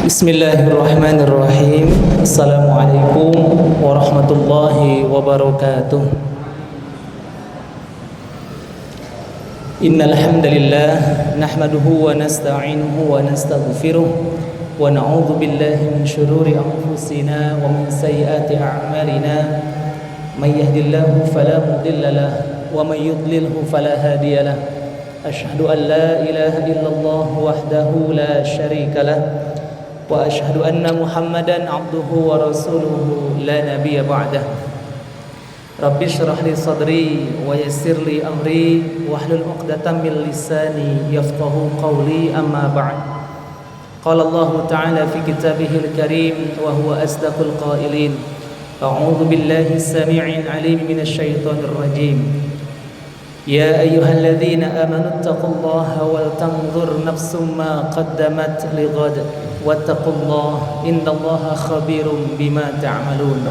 Bismillahirrahmanirrahim. Assalamualaikum warahmatullahi wabarakatuh. Innal hamdalillah nahmaduhu wa nasta'inuhu wa nastaghfiruh wa na'udzu billahi min shururi anfusina wa min sayyiati a'malina. May yahdihillahu fala mudilla lahu wa may yudlilhu fala hadiya lahu. Asyhadu an la ilaha illallah wahdahu la syarika lahu wa asyhadu anna Muhammadan abduhu wa rasuluhu la nabiyya ba'dah. Rabbi shrah li sadri wa yassir li amri wahlul 'uqdatam min lisani yafqahu qawli, amma ba'd. Qala Allah ta'ala fi kitabihil karim wa huwa asdaqul qailin. A'udzu billahi as-sami'il 'alim minasy syaithanir rajim. Ya ayyuhalladzina amanu taqullaha wal tanzur nafsum ma qaddamat lighad wattaqullaha innallaha khabirum bima ta'malun.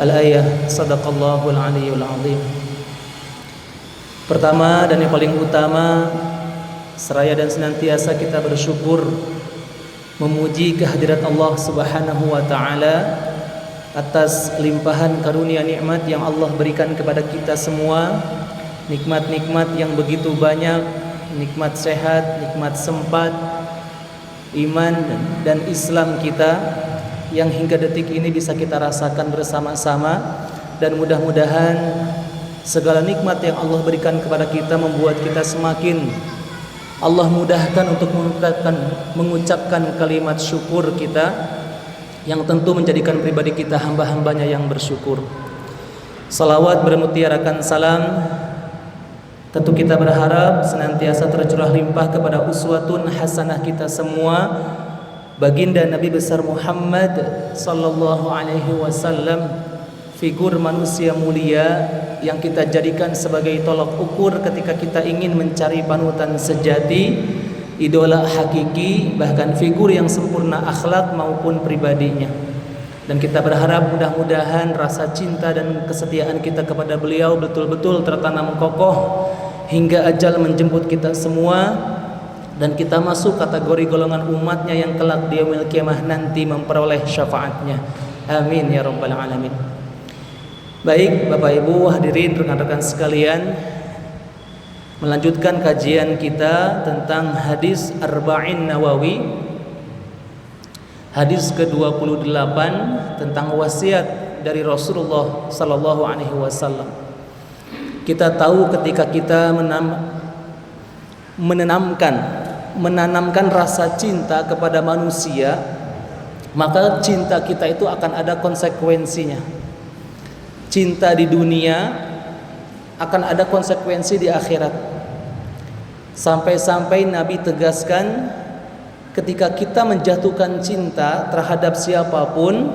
Al-ayah, sadaqallahul aliyyul azim. Pertama dan yang paling utama, seraya dan senantiasa kita bersyukur memuji kehadirat Allah Subhanahu wa taala atas limpahan karunia nikmat yang Allah berikan kepada kita semua. Nikmat-nikmat yang begitu banyak, nikmat sehat, nikmat sempat, iman dan Islam kita yang hingga detik ini bisa kita rasakan bersama-sama. Dan mudah-mudahan segala nikmat yang Allah berikan kepada kita membuat kita semakin Allah mudahkan untuk mengucapkan kalimat syukur kita, yang tentu menjadikan pribadi kita hamba-hambanya yang bersyukur. Salawat bermutiarakan salam tentu kita berharap senantiasa tercurah limpah kepada uswatun hasanah kita semua, baginda Nabi besar Muhammad sallallahu alaihi wasallam, figur manusia mulia yang kita jadikan sebagai tolak ukur ketika kita ingin mencari panutan sejati, idola hakiki, bahkan figur yang sempurna akhlak maupun pribadinya. Dan kita berharap mudah-mudahan rasa cinta dan kesetiaan kita kepada beliau betul-betul tertanam kokoh hingga ajal menjemput kita semua, dan kita masuk kategori golongan umatnya yang kelak di yaumil qiyamah nanti memperoleh syafaatnya. Amin ya rabbal alamin. Baik Bapak Ibu hadirin rekan-rekan sekalian, melanjutkan kajian kita tentang hadis Arba'in Nawawi, hadis ke-28 tentang wasiat dari Rasulullah sallallahu alaihi wasallam. Kita tahu ketika kita menanamkan rasa cinta kepada manusia, maka cinta kita itu akan ada konsekuensinya. Cinta di dunia akan ada konsekuensi di akhirat. Sampai-sampai Nabi tegaskan, ketika kita menjatuhkan cinta terhadap siapapun,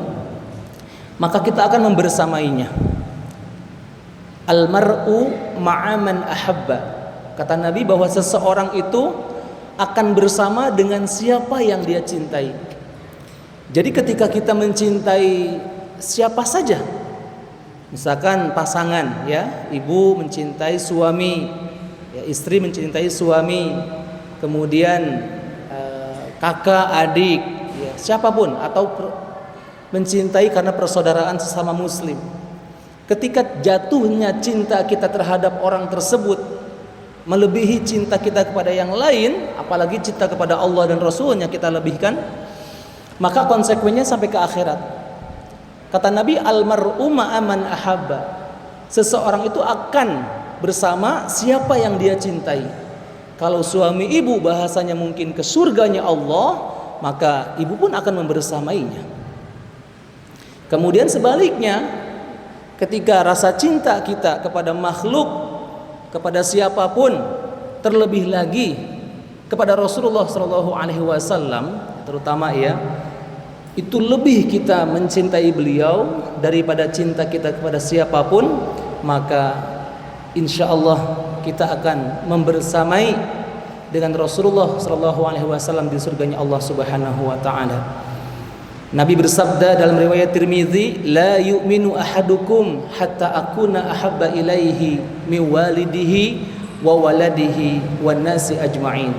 maka kita akan membersamainya. Al-mar'u ma'aman ahabba. Kata Nabi bahwa seseorang itu akan bersama dengan siapa yang dia cintai. Jadi ketika kita mencintai siapa saja, misalkan pasangan, ya, ibu mencintai suami, ya, istri mencintai suami, kemudian kakak, adik, ya, siapapun, atau mencintai karena persaudaraan sesama muslim. Ketika jatuhnya cinta kita terhadap orang tersebut melebihi cinta kita kepada yang lain, apalagi cinta kepada Allah dan Rasulnya kita lebihkan, maka konsekuensinya sampai ke akhirat. Kata Nabi, almar'u ma'aman ahabba. Seseorang itu akan bersama siapa yang dia cintai. Kalau suami ibu bahasanya mungkin ke surganya Allah, maka ibu pun akan membersamainya. Kemudian sebaliknya, ketika rasa cinta kita kepada makhluk, kepada siapapun, terlebih lagi kepada Rasulullah sallallahu alaihi wasallam terutama, ya, itu lebih kita mencintai beliau daripada cinta kita kepada siapapun, maka insyaallah kita akan membersamai dengan Rasulullah sallallahu alaihi wasallam di surganya Allah Subhanahu wa taala. Nabi bersabda dalam riwayat Tirmizi, la yu'minu ahadukum hatta akuna ahabba ilaihi min walidihi wa waladihi wan nasi ajma'in.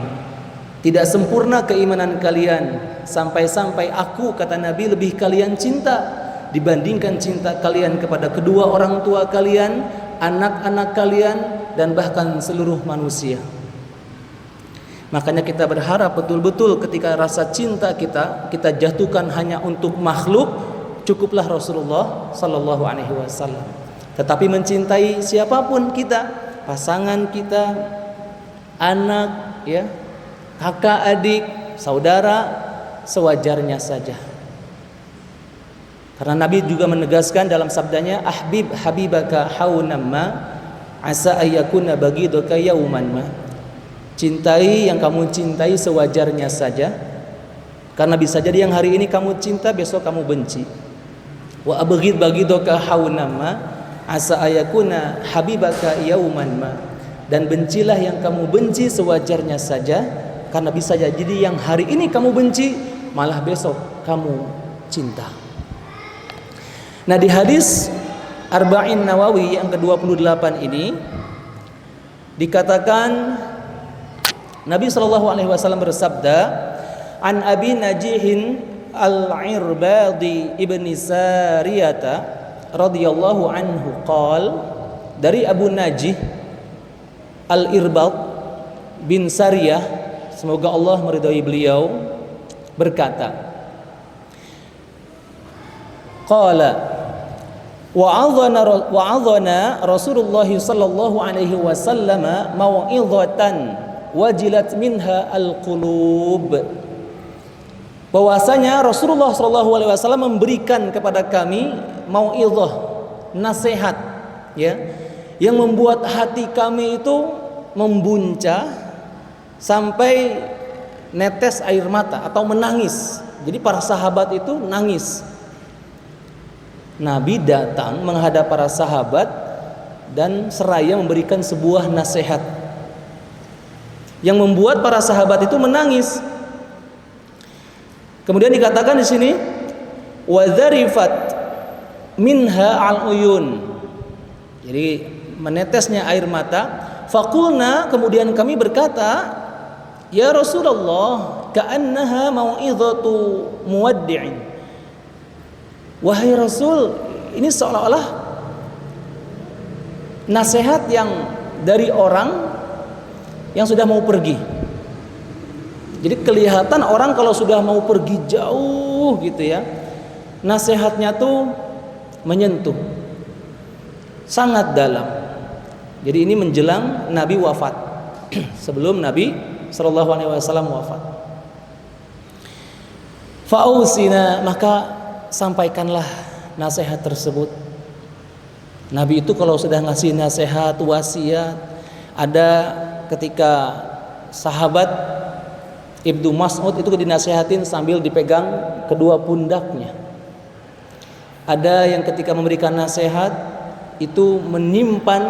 Tidak sempurna keimanan kalian sampai-sampai aku, kata Nabi, lebih kalian cinta dibandingkan cinta kalian kepada kedua orang tua kalian, anak-anak kalian, dan bahkan seluruh manusia. Makanya kita berharap betul-betul ketika rasa cinta kita jatuhkan hanya untuk makhluk, cukuplah Rasulullah sallallahu alaihi wasallam. Tetapi mencintai siapapun kita, pasangan kita, anak, ya, kakak, adik, saudara, sewajarnya saja. Karena Nabi juga menegaskan dalam sabdanya, ahbib habibaka haunamma asa ayyakuna baghidaka yauman ma. Cintai yang kamu cintai sewajarnya saja, karena bisa jadi yang hari ini kamu cinta, besok kamu benci. Wa abghid baghidaka haunamma asa ayyakuna habibaka yauman ma. Dan bencilah yang kamu benci sewajarnya saja, karena bisa jadi yang hari ini kamu benci, malah besok kamu cinta. Nah, di hadis Arba'in Nawawi yang ke-28 ini dikatakan Nabi SAW bersabda, an Abi Najihin al-Irbadi ibni Sariyata radhiyallahu anhu qal, dari Abu Najih al-Irbad bin Sariyah, semoga Allah meridhai beliau, berkata, qala wa'adhana Rasulullah sallallahu alaihi wasallam mau'izatan wajilat minha al-qulub. Bahwasanya Rasulullah sallallahu alaihi wasallam memberikan kepada kami mau'izah, nasihat, ya, yang membuat hati kami itu membuncah sampai netes air mata atau menangis. Jadi para sahabat itu nangis. Nabi datang menghadap para sahabat dan seraya memberikan sebuah nasihat yang membuat para sahabat itu menangis. Kemudian dikatakan di sini, wa dzarifat minha al-uyun. Jadi menetesnya air mata. Faqulna, kemudian kami berkata, ya Rasulullah, ka'annaha mau'izatu muwaddi'in. Wahai Rasul, ini seolah-olah nasihat yang dari orang yang sudah mau pergi. Jadi kelihatan orang kalau sudah mau pergi jauh gitu ya, nasihatnya tuh menyentuh, sangat dalam. Jadi ini menjelang Nabi wafat, sebelum Nabi SAW wafat. Fa'usina, maka sampaikanlah nasihat tersebut. Nabi itu kalau sudah ngasih nasihat, wasiat, ada ketika sahabat Ibnu Mas'ud itu dinasihatin sambil dipegang kedua pundaknya. Ada yang ketika memberikan nasihat itu menyimpan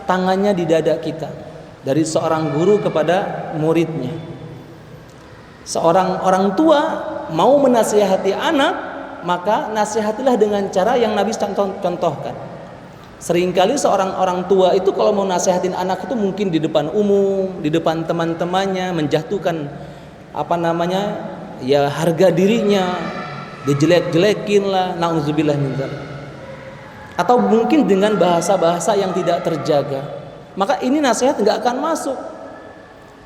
tangannya di dada kita, dari seorang guru kepada muridnya. Seorang orang tua mau menasihati anak, maka nasihatilah dengan cara yang Nabi contohkan. Seringkali seorang orang tua itu kalau mau nasihatin anak itu mungkin di depan umum, di depan teman-temannya, menjatuhkan ya harga dirinya, dijelek-jelekin lah, na'udzubillah min dzalik. Atau mungkin dengan bahasa-bahasa yang tidak terjaga. Maka ini nasihat nggak akan masuk.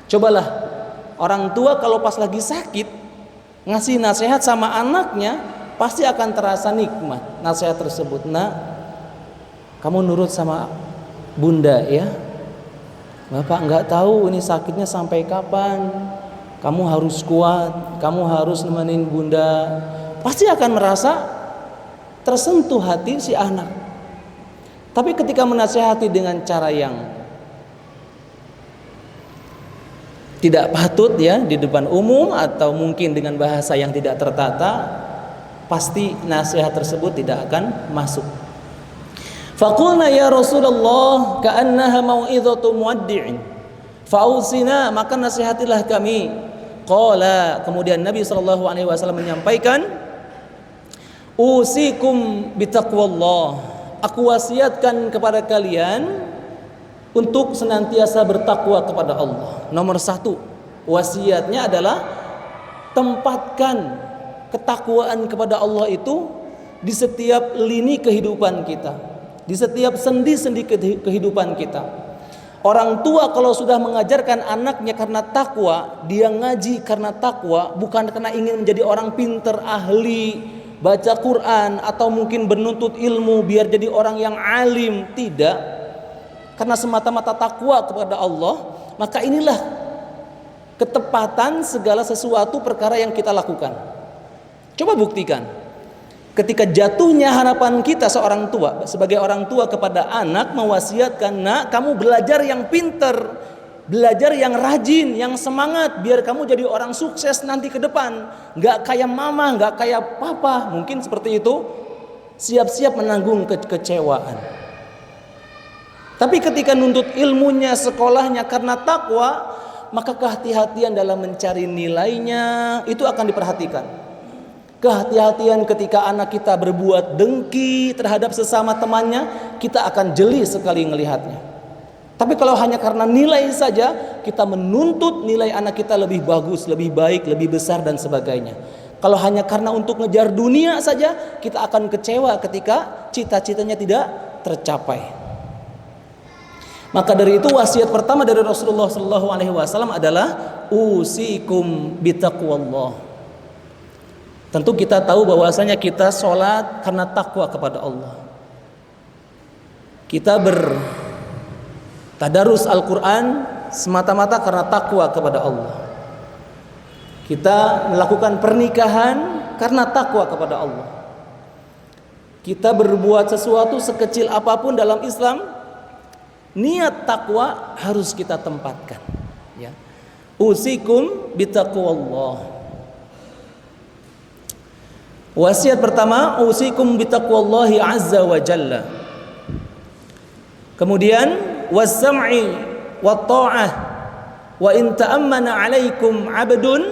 Cobalah orang tua kalau pas lagi sakit ngasih nasihat sama anaknya, pasti akan terasa nikmat nasihat tersebut. Nah, kamu nurut sama bunda ya. Bapak nggak tahu ini sakitnya sampai kapan. Kamu harus kuat, kamu harus nemenin bunda. Pasti akan merasa tersentuh hati si anak. Tapi ketika menasihati dengan cara yang tidak patut ya, di depan umum atau mungkin dengan bahasa yang tidak tertata, pasti nasihat tersebut tidak akan masuk. Faqulna ya Rasulullah ka'annaha mau'izatu muwaddi'in fa'usina, maka nasihatilah kami. Qala, kemudian Nabi SAW menyampaikan, usikum bitaqwallah, aku wasiatkan kepada kalian untuk senantiasa bertakwa kepada Allah. Nomor satu, Wasiatnya adalah tempatkan ketakwaan kepada Allah itu di setiap lini kehidupan kita, di setiap sendi-sendi kehidupan kita. Orang tua kalau sudah mengajarkan anaknya karena takwa, dia ngaji karena takwa, bukan karena ingin menjadi orang pinter, ahli, baca Quran, atau mungkin menuntut ilmu biar jadi orang yang alim. Tidak, karena semata-mata takwa kepada Allah, maka inilah ketepatan segala sesuatu perkara yang kita lakukan. Coba buktikan. Ketika jatuhnya harapan kita seorang tua, sebagai orang tua kepada anak, mewasiatkan, nak, kamu belajar yang pinter, belajar yang rajin, yang semangat, biar kamu jadi orang sukses nanti ke depan. Gak kayak mama, gak kayak papa. Mungkin seperti itu. Siap-siap menanggung kekecewaan. Tapi ketika nuntut ilmunya, sekolahnya karena takwa, maka kehati-hatian dalam mencari nilainya itu akan diperhatikan. Kehati-hatian ketika anak kita berbuat dengki terhadap sesama temannya, kita akan jeli sekali melihatnya. Tapi kalau hanya karena nilai saja, kita menuntut nilai anak kita lebih bagus, lebih baik, lebih besar dan sebagainya. Kalau hanya karena untuk ngejar dunia saja, kita akan kecewa ketika cita-citanya tidak tercapai. Maka dari itu wasiat pertama dari Rasulullah SAW adalah usikum bitaqwallah. Tentu kita tahu bahwasanya kita sholat karena takwa kepada Allah. Kita bertadarus Al-Quran semata-mata karena takwa kepada Allah. Kita melakukan pernikahan karena takwa kepada Allah. Kita berbuat sesuatu sekecil apapun dalam Islam, niat takwa harus kita tempatkan. Ya. Usikum bitaqwallah. Wasiat pertama, usikum bitaqwallahi azza wa jalla. Kemudian was-sam'i wat-tha'ah wa in ta'ammana 'alaikum 'abdun.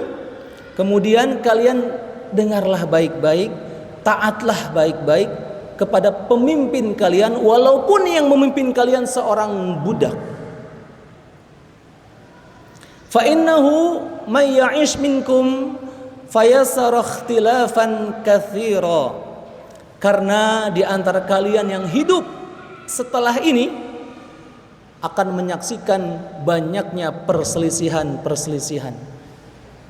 Kemudian kalian dengarlah baik-baik, taatlah baik-baik kepada pemimpin kalian walaupun yang memimpin kalian seorang budak. Fa innahu may ya'ish minkum fayasara ikhtilafan katsira. Karena di antara kalian yang hidup setelah ini akan menyaksikan banyaknya perselisihan.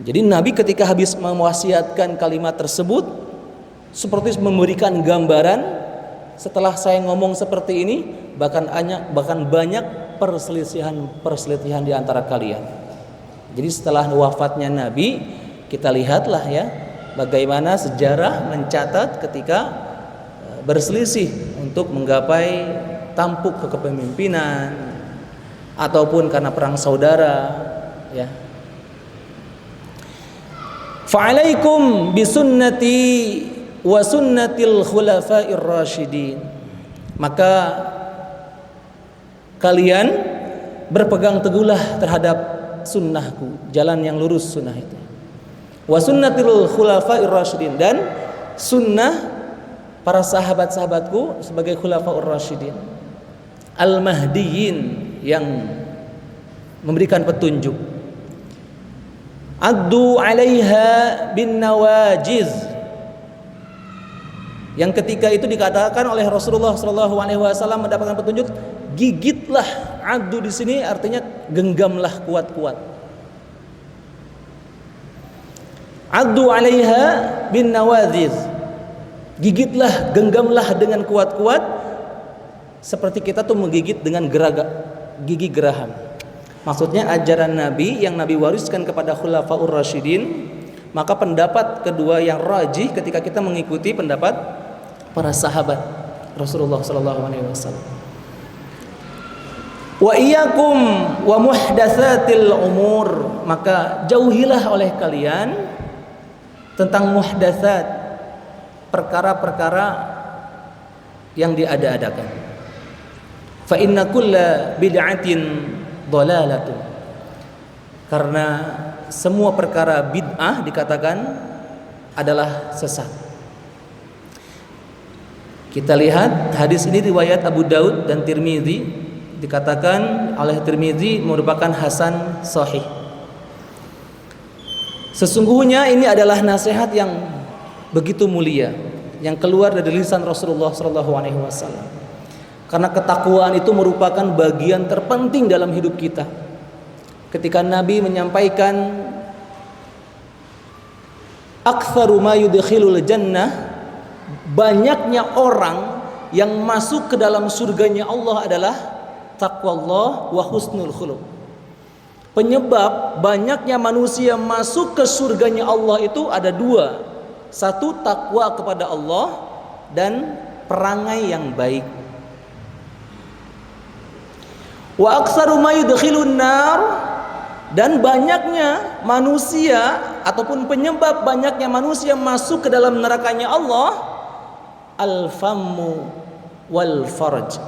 Jadi Nabi ketika habis mewasiatkan kalimat tersebut seperti memberikan gambaran, setelah saya ngomong seperti ini bahkan banyak perselisihan di antara kalian. Jadi setelah wafatnya Nabi, kita lihatlah ya bagaimana sejarah mencatat ketika berselisih untuk menggapai tampuk kepemimpinan ataupun karena perang saudara ya. Fa'alaikum bisunnati wa sunnatil khulafa'ir rasyidin. Maka kalian berpegang teguhlah terhadap sunnahku, jalan yang lurus sunnah itu. Wa sunnatil khulafa'ir rasyidin, dan sunnah para sahabat-sahabatku sebagai khulafa'ur rasyidin al-mahdiyyin yang memberikan petunjuk. Addu 'alaiha bin nawajiz, yang ketika itu dikatakan oleh Rasulullah SAW mendapatkan petunjuk, gigitlah. Addu di sini artinya genggamlah kuat-kuat. Addu 'alaiha bin nawajiz, gigitlah, genggamlah dengan kuat-kuat seperti kita tuh menggigit dengan gigi geraham. Maksudnya ajaran Nabi yang Nabi wariskan kepada khulafaur rasyidin. Maka pendapat kedua yang rajih ketika kita mengikuti pendapat para sahabat Rasulullah SAW. Wa iyyakum wa muhdatsatil umur, maka jauhilah oleh kalian tentang muhdatsat, perkara-perkara yang diada-adakan. Fa inna kulla bid'atin dhalalatun, karena semua perkara bid'ah dikatakan adalah sesat. Kita lihat hadis ini riwayat Abu Daud dan Tirmidzi, dikatakan oleh Tirmidzi merupakan hasan sahih. Sesungguhnya ini adalah nasihat yang begitu mulia yang keluar dari lisan Rasulullah SAW. Karena ketakwaan itu merupakan bagian terpenting dalam hidup kita. Ketika Nabi menyampaikan aktsaru ma yudkhilul jannah, banyaknya orang yang masuk ke dalam surganya Allah adalah taqwallah wa husnul khuluq. Penyebab banyaknya manusia masuk ke surganya Allah itu ada dua. Satu, takwa kepada Allah, dan perangai yang baik. Wa aktsaru ma yudkhilun nar, dan banyaknya manusia ataupun penyebab banyaknya manusia masuk ke dalam nerakanya Allah, al-fammu wal farj.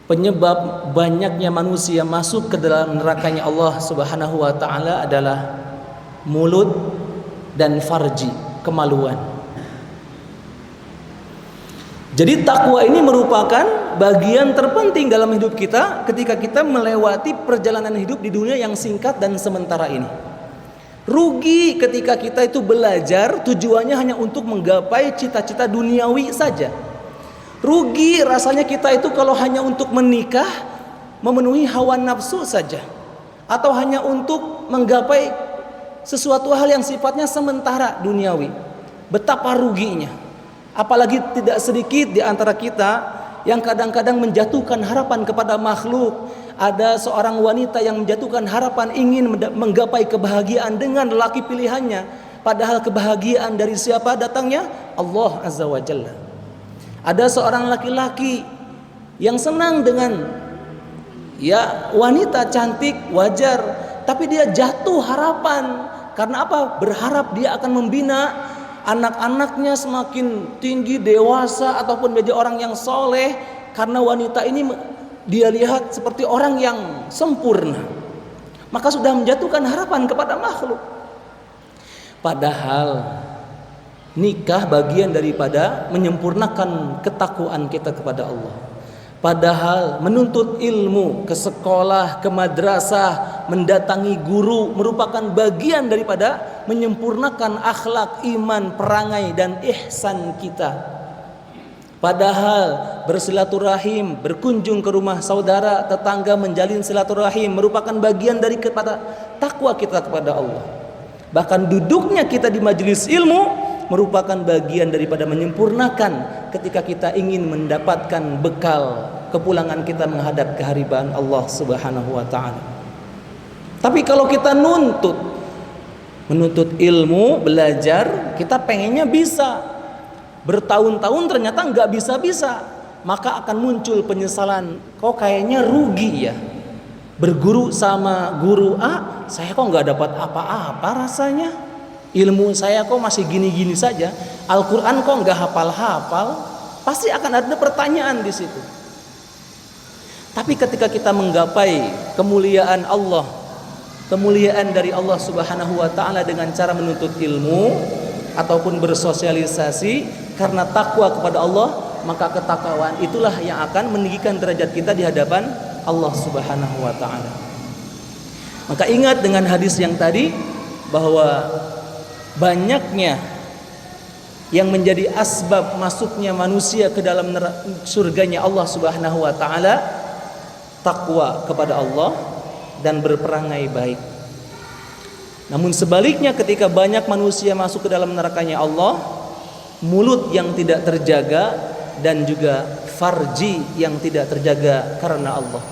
Penyebab banyaknya manusia masuk ke dalam nerakanya Allah Subhanahu wa taala adalah mulut dan farji, kemaluan. Jadi takwa ini merupakan bagian terpenting dalam hidup kita ketika kita melewati perjalanan hidup di dunia yang singkat dan sementara ini. Rugi ketika kita itu belajar tujuannya hanya untuk menggapai cita-cita duniawi saja. Rugi rasanya kita itu kalau hanya untuk menikah, memenuhi hawa nafsu saja, atau hanya untuk menggapai sesuatu hal yang sifatnya sementara duniawi. Betapa ruginya. Apalagi tidak sedikit di antara kita yang kadang-kadang menjatuhkan harapan kepada makhluk. Ada seorang wanita yang menjatuhkan harapan ingin menggapai kebahagiaan dengan lelaki pilihannya, padahal kebahagiaan dari siapa datangnya? Allah Azza wa Jalla. Ada seorang laki-laki yang senang dengan wanita cantik, wajar, tapi dia jatuh harapan. Karena apa? Berharap dia akan membina anak-anaknya semakin tinggi, dewasa, ataupun menjadi orang yang soleh. Karena wanita ini dia lihat seperti orang yang sempurna, maka sudah menjatuhkan harapan kepada makhluk. Padahal nikah bagian daripada menyempurnakan ketakwaan kita kepada Allah. Padahal menuntut ilmu, ke sekolah, ke madrasah, mendatangi guru merupakan bagian daripada menyempurnakan akhlak, iman, perangai, dan ihsan kita. Padahal bersilaturahim, berkunjung ke rumah saudara, tetangga, menjalin silaturahim merupakan bagian dari kepada takwa kita kepada Allah. Bahkan duduknya kita di majelis ilmu merupakan bagian daripada menyempurnakan ketika kita ingin mendapatkan bekal kepulangan kita menghadap kehariban Allah Subhanahu wa taala. Tapi kalau kita menuntut ilmu, belajar, kita pengennya bisa. Bertahun-tahun ternyata nggak bisa-bisa, maka akan muncul penyesalan. Kok kayaknya rugi ya. Berguru sama guru A, saya kok nggak dapat apa-apa rasanya. Ilmu saya kok masih gini-gini saja. Al-Quran kok nggak hafal-hafal. Pasti akan ada pertanyaan di situ. Tapi ketika kita menggapai kemuliaan Allah, kemuliaan dari Allah Subhanahu wa taala dengan cara menuntut ilmu ataupun bersosialisasi karena takwa kepada Allah, maka ketakwaan itulah yang akan meninggikan derajat kita di hadapan Allah Subhanahu wa taala. Maka ingat dengan hadis yang tadi bahwa banyaknya yang menjadi asbab masuknya manusia ke dalam surganya Allah Subhanahu wa taala takwa kepada Allah dan berperangai baik. Namun sebaliknya ketika banyak manusia masuk ke dalam nerakanya Allah, mulut yang tidak terjaga dan juga farji yang tidak terjaga karena Allah.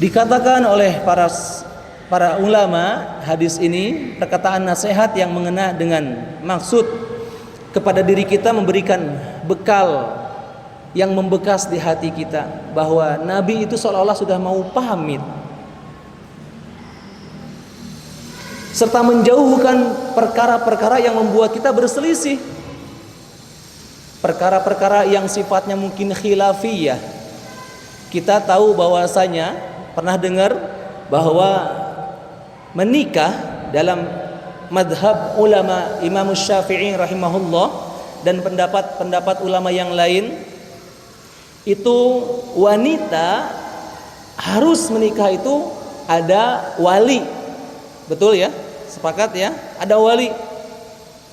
Dikatakan oleh para ulama, hadis ini perkataan nasihat yang mengena dengan maksud kepada diri kita, memberikan bekal yang membekas di hati kita, bahwa Nabi itu seolah-olah sudah mau pamit serta menjauhkan perkara-perkara yang membuat kita berselisih, perkara-perkara yang sifatnya mungkin khilafiyah. Kita tahu bahwasanya pernah dengar bahwa menikah dalam madhab ulama Imam Syafi'i rahimahullah dan pendapat ulama yang lain, itu wanita harus menikah itu ada wali Betul ya? Sepakat ya? Ada wali.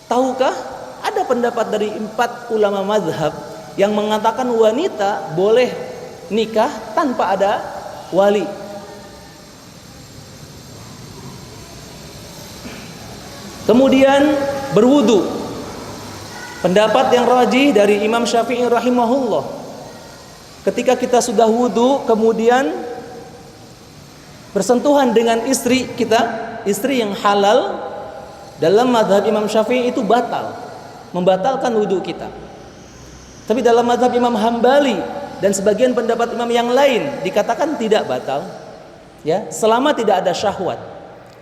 Tahukah ada pendapat dari 4 ulama mazhab yang mengatakan wanita boleh nikah tanpa ada wali. Kemudian berwudu. Pendapat yang rajih dari Imam Syafi'i rahimahullah, ketika kita sudah wudu kemudian bersentuhan dengan istri kita, istri yang halal, dalam mazhab Imam Syafi'i itu batal, membatalkan wudu kita. Tapi dalam mazhab Imam Hambali dan sebagian pendapat imam yang lain dikatakan tidak batal, ya, selama tidak ada syahwat,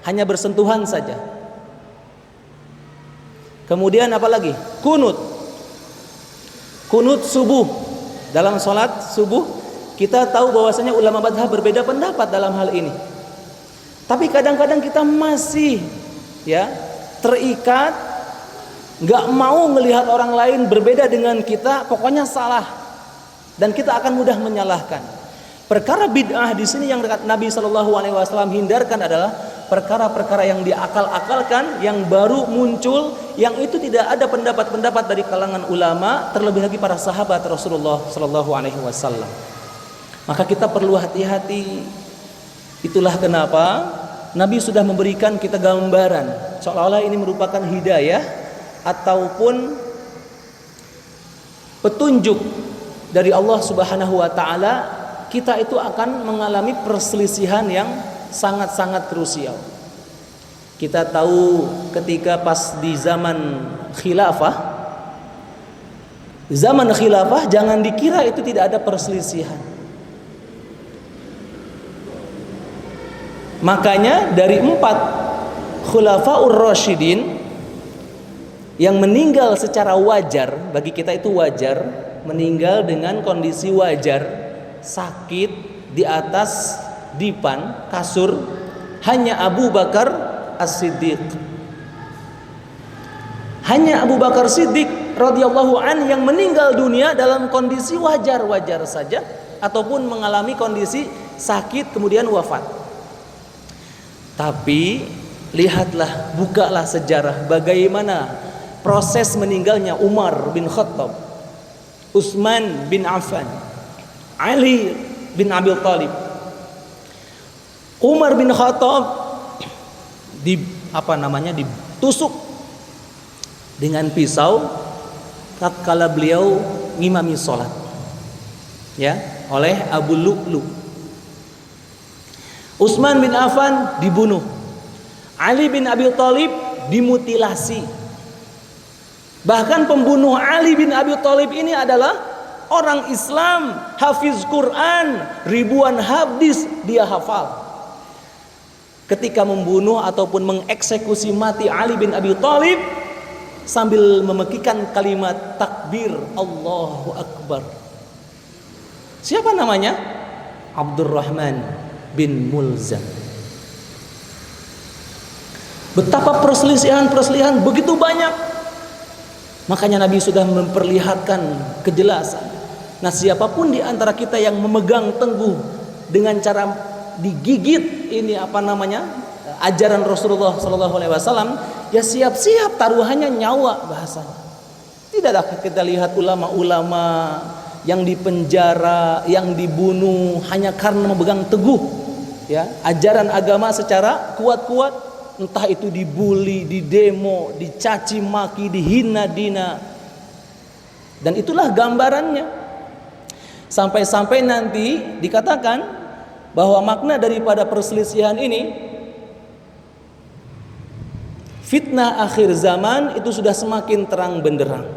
hanya bersentuhan saja. Kemudian apalagi? Kunut subuh. Dalam sholat subuh kita tahu bahwasanya ulama mazhab berbeda pendapat dalam hal ini. Tapi kadang-kadang kita masih ya terikat, nggak mau melihat orang lain berbeda dengan kita, pokoknya salah, dan kita akan mudah menyalahkan. Perkara bid'ah di sini yang Nabi SAW hindarkan adalah perkara-perkara yang diakal-akalkan, yang baru muncul, yang itu tidak ada pendapat-pendapat dari kalangan ulama, terlebih lagi para sahabat Rasulullah SAW. Maka kita perlu hati-hati. Itulah kenapa Nabi sudah memberikan kita gambaran seolah-olah ini merupakan hidayah ataupun petunjuk dari Allah Subhanahu wa taala. Kita itu akan mengalami perselisihan yang sangat-sangat krusial. Kita tahu ketika pas di zaman khilafah, jangan dikira itu tidak ada perselisihan. Makanya dari 4 khulafaur rasyidin yang meninggal secara wajar, bagi kita itu wajar, meninggal dengan kondisi wajar, sakit di atas dipan, kasur, hanya Abu Bakar As-Siddiq. Hanya Abu Bakar Siddiq radhiyallahu an yang meninggal dunia dalam kondisi wajar-wajar saja ataupun mengalami kondisi sakit kemudian wafat. Tapi lihatlah, bukalah sejarah bagaimana proses meninggalnya Umar bin Khattab, Utsman bin Affan, Ali bin Abi Thalib. Umar bin Khattab ditusuk dengan pisau tatkala beliau ngimami salat, ya, oleh Abu Lu'lu. Utsman bin Affan dibunuh. Ali bin Abi Thalib dimutilasi. Bahkan pembunuh Ali bin Abi Thalib ini adalah orang Islam, hafiz Quran, ribuan hadis dia hafal. Ketika membunuh ataupun mengeksekusi mati Ali bin Abi Thalib sambil memekikan kalimat takbir Allahu Akbar. Siapa namanya? Abdurrahman bin Mulzam. Betapa perselisihan begitu banyak. Makanya Nabi sudah memperlihatkan kejelasan. Nah, siapapun di antara kita yang memegang teguh dengan cara digigit ini ajaran Rasulullah SAW, ya siap-siap taruhannya nyawa bahasanya. Tidaklah kita lihat ulama-ulama yang dipenjara, yang dibunuh hanya karena memegang teguh ya ajaran agama secara kuat-kuat, entah itu dibully, didemo, dicaci maki, dihina dina. Dan itulah gambarannya. Sampai-sampai nanti dikatakan bahwa makna daripada perselisihan ini, fitnah akhir zaman itu sudah semakin terang benderang.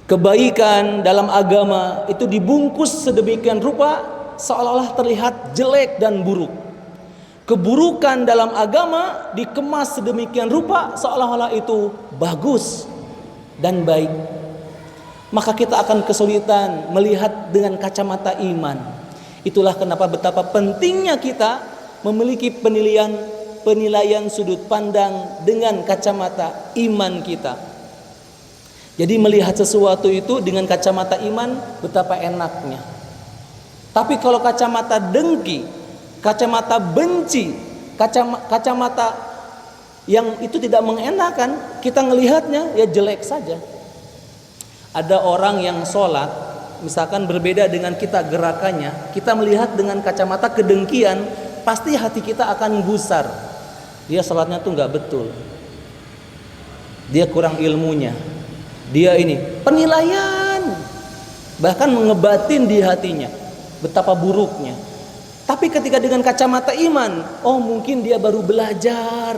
Kebaikan dalam agama itu dibungkus sedemikian rupa seolah-olah terlihat jelek dan buruk. Keburukan dalam agama dikemas sedemikian rupa seolah-olah itu bagus dan baik. Maka kita akan kesulitan melihat dengan kacamata iman. Itulah kenapa betapa pentingnya kita memiliki penilaian sudut pandang dengan kacamata iman kita. Jadi melihat sesuatu itu dengan kacamata iman betapa enaknya. Tapi kalau kacamata dengki, kacamata benci, kacamata yang itu tidak mengenakan, kita ngelihatnya ya jelek saja. Ada orang yang sholat, misalkan berbeda dengan kita gerakannya, kita melihat dengan kacamata kedengkian, pasti hati kita akan gusar. Dia sholatnya tuh nggak betul, dia kurang ilmunya, dia ini penilaian, bahkan mengebatin di hatinya betapa buruknya. Tapi ketika dengan kacamata iman, oh mungkin dia baru belajar,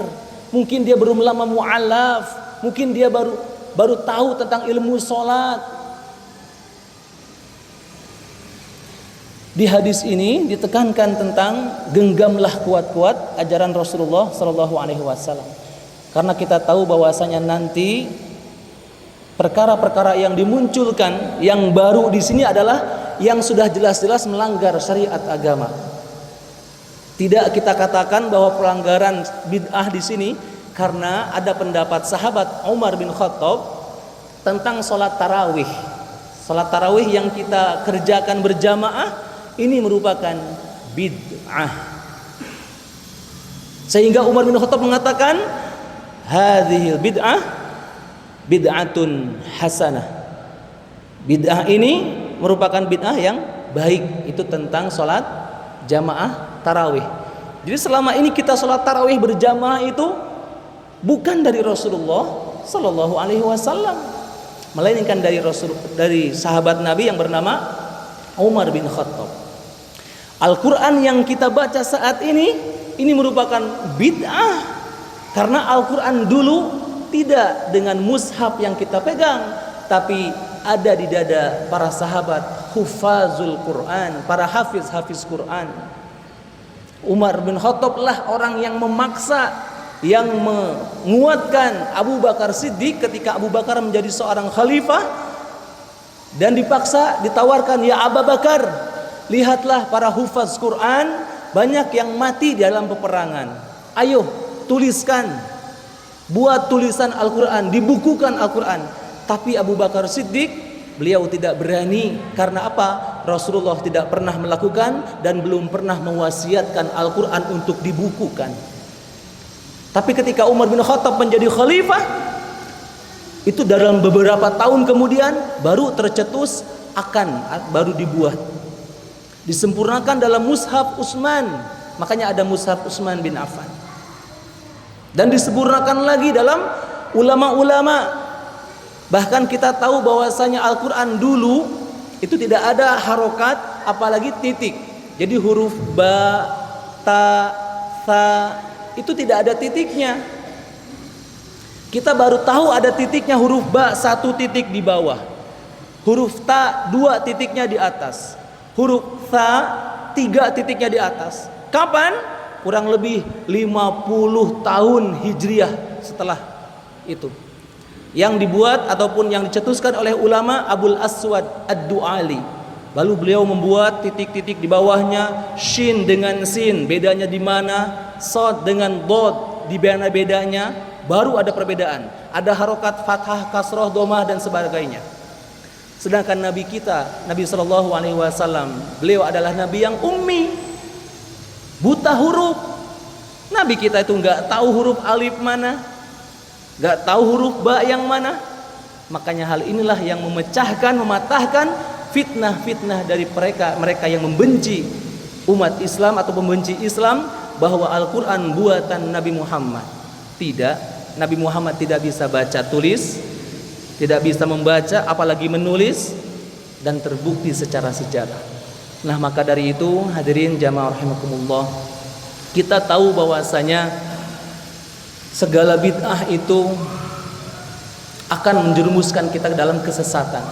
mungkin dia belum lama mu'alaf, mungkin dia baru tahu tentang ilmu sholat. Di hadis ini ditekankan tentang genggamlah kuat-kuat ajaran Rasulullah Shallallahu Alaihi Wasallam, karena kita tahu bahwasanya nanti perkara-perkara yang dimunculkan yang baru di sini adalah yang sudah jelas-jelas melanggar syariat agama. Tidak kita katakan bahwa pelanggaran bid'ah di sini, karena ada pendapat sahabat Umar bin Khattab tentang sholat tarawih. Sholat tarawih yang kita kerjakan berjamaah ini merupakan bid'ah. Sehingga Umar bin Khattab mengatakan, hadhil bid'ah bid'atun hasanah. Bid'ah ini merupakan bid'ah yang baik. Itu tentang sholat jamaah tarawih. Jadi selama ini kita sholat tarawih berjamaah itu bukan dari Rasulullah Sallallahu Alaihi Wasallam, melainkan dari sahabat Nabi yang bernama Umar bin Khattab. Al-Quran yang kita baca saat ini merupakan bid'ah, karena Al-Quran dulu tidak dengan mushaf yang kita pegang, tapi ada di dada para sahabat hufazul Quran, para hafiz Quran. Umar bin Khattab lah orang yang memaksa, yang menguatkan Abu Bakar Siddiq ketika Abu Bakar menjadi seorang khalifah, dan dipaksa, ditawarkan, ya Abu Bakar, lihatlah para hufaz Quran banyak yang mati dalam peperangan, ayo tuliskan, buat tulisan Al-Quran, dibukukan Al-Quran. Tapi Abu Bakar Siddiq, beliau tidak berani. Karena apa? Rasulullah tidak pernah melakukan dan belum pernah mewasiatkan Al-Quran untuk dibukukan. Tapi ketika Umar bin Khattab menjadi khalifah, itu dalam beberapa tahun kemudian baru tercetus, baru dibuat, disempurnakan dalam mushaf Utsman. Makanya ada mushaf Utsman bin Affan. Dan disempurnakan lagi dalam ulama-ulama. Bahkan kita tahu bahwasanya Al-Quran dulu itu tidak ada harokat, apalagi titik. Jadi huruf ba, ta, tha itu tidak ada titiknya. Kita baru tahu ada titiknya, huruf ba 1 titik di bawah, huruf ta 2 titiknya di atas, huruf tha 3 titiknya di atas. Kapan? Kurang lebih 50 tahun Hijriah setelah itu, yang dibuat ataupun yang dicetuskan oleh ulama Abul Aswad Ad-Du'ali. Lalu beliau membuat titik-titik di bawahnya, shin dengan sin bedanya di mana, sod dengan dod di mana bedanya, baru ada perbedaan. Ada harokat fathah, kasroh, domah dan sebagainya. Sedangkan Nabi kita, Nabi Shallallahu Alaihi Wasallam, beliau adalah Nabi yang ummi, buta huruf. Nabi kita itu nggak tahu huruf alif mana, nggak tahu huruf ba yang mana. Makanya hal inilah yang mematahkan fitnah-fitnah dari mereka yang membenci umat Islam atau membenci Islam, bahwa Al-Quran buatan Nabi Muhammad. Tidak, Nabi Muhammad tidak bisa baca tulis, tidak bisa membaca apalagi menulis, dan terbukti secara sejarah. Nah, maka dari itu hadirin jamaah rahimakumullah, kita tahu bahwasanya segala bid'ah itu akan menjerumuskan kita ke dalam kesesatan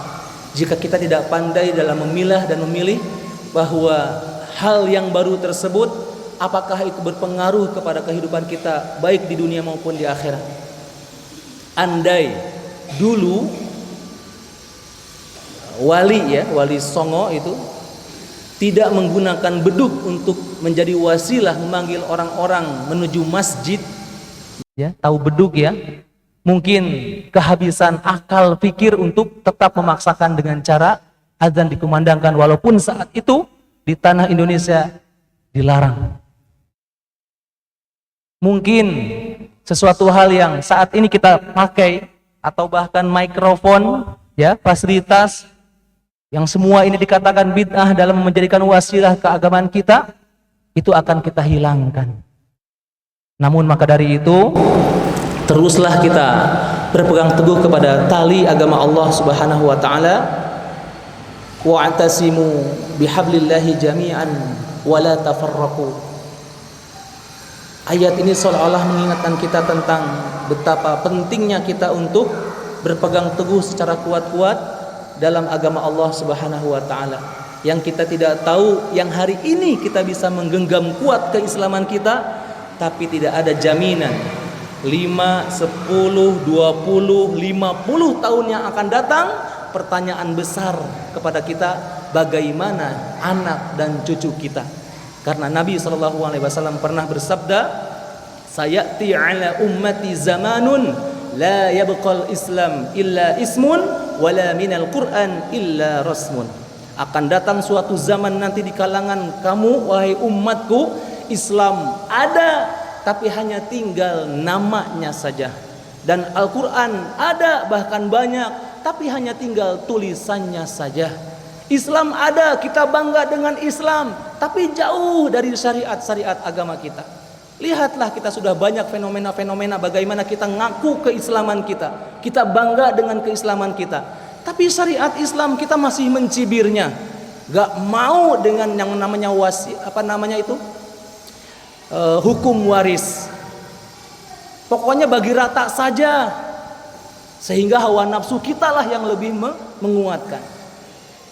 jika kita tidak pandai dalam memilah dan memilih bahwa hal yang baru tersebut apakah itu berpengaruh kepada kehidupan kita baik di dunia maupun di akhirat. Andai dulu wali songo itu tidak menggunakan beduk untuk menjadi wasilah memanggil orang-orang menuju masjid, ya, tahu beduk ya, mungkin kehabisan akal pikir untuk tetap memaksakan dengan cara azan dikumandangkan, walaupun saat itu di tanah Indonesia dilarang. Mungkin sesuatu hal yang saat ini kita pakai atau bahkan mikrofon, ya, fasilitas yang semua ini dikatakan bid'ah dalam menjadikan wasilah keagamaan kita, itu akan kita hilangkan. Namun maka dari itu, teruslah kita berpegang teguh kepada tali agama Allah Subhanahu wa taala. Wa'tasimu bihablillahi jami'an wa la tafarraqu. Ayat ini seolah-olah mengingatkan kita tentang betapa pentingnya kita untuk berpegang teguh secara kuat-kuat dalam agama Allah Subhanahu wa taala. Yang kita tidak tahu, yang hari ini kita bisa menggenggam kuat keislaman kita, tapi tidak ada jaminan 5, 10, 20, 50 tahun yang akan datang. Pertanyaan besar kepada kita, bagaimana anak dan cucu kita? Karena Nabi SAW pernah bersabda, sayati ala ummati zamanun la yabqal islam illa ismun wala minal quran illa rasmun. Akan datang suatu zaman nanti di kalangan kamu, wahai umatku, Islam ada tapi hanya tinggal namanya saja, dan Al-Quran ada bahkan banyak tapi hanya tinggal tulisannya saja. Islam ada, kita bangga dengan Islam, tapi jauh dari syariat-syariat agama kita. Lihatlah, kita sudah banyak fenomena-fenomena bagaimana kita ngaku keislaman kita, kita bangga dengan keislaman kita, tapi syariat Islam kita masih mencibirnya, gak mau dengan yang namanya hukum waris. Pokoknya bagi rata saja, sehingga hawa nafsu kita lah yang lebih menguatkan.